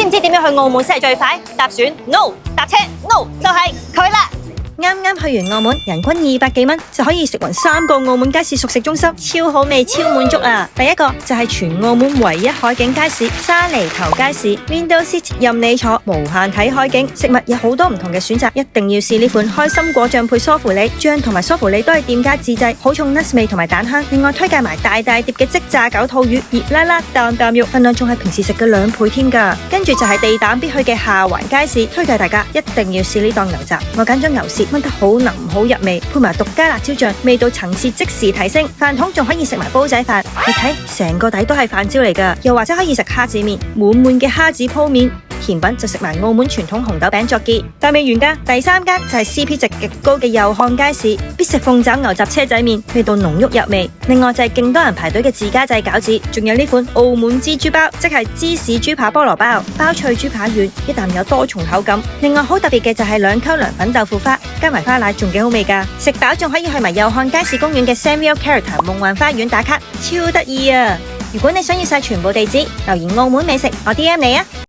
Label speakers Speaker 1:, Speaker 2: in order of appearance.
Speaker 1: 唔知點樣去澳門先係最快？搭船 No， 搭車 No， 就係佢啦！啱啱去完澳門，人均200幾蚊就可以食勻3個澳門街市熟食中心，超好味、超滿足啊！第一個就係全澳門唯一海景街市沙梨頭街市 ，Window Seat 任你坐，無限睇海景，食物有好多唔同嘅選擇，一定要試呢款開心果醬配梳芙梨醬同埋梳芙梨都係店家自製，好重 nuts 味同埋蛋香。另外推介埋大大碟嘅即炸九肚魚，熱辣辣啖啖肉，份量仲係平時食嘅2倍添㗎。跟住就係地膽必去嘅下環街市，推介大家一定要試呢檔牛雜，我揀咗牛舌。炆得好腍好入味，配埋獨家辣椒醬，味道層次即時提升。飯桶仲可以食埋煲仔飯，你睇成個底都係飯焦嚟㗎。又或者可以食蝦子麵，滿滿嘅蝦子鋪面。甜品就食埋澳門傳統紅豆餅作結。但未完㗎，第3間就係 CP 值極高嘅祐漢街市，必食鳳爪牛雜車仔麵，味道濃郁入味。另外就係勁多人排隊嘅自家製餃子，仲有呢款澳門蜘蛛包，即係芝士豬扒菠蘿包，包脆豬扒軟，一啖有多重口感。另外好特別嘅就係2溝涼粉豆腐花，加埋花奶仲幾好味㗎。食飽仲可以去埋祐漢街市公園嘅 Samuel Character 夢幻花園打卡，超得意啊！如果你想要晒全部地址，留言澳門美食，我 DM 你啊！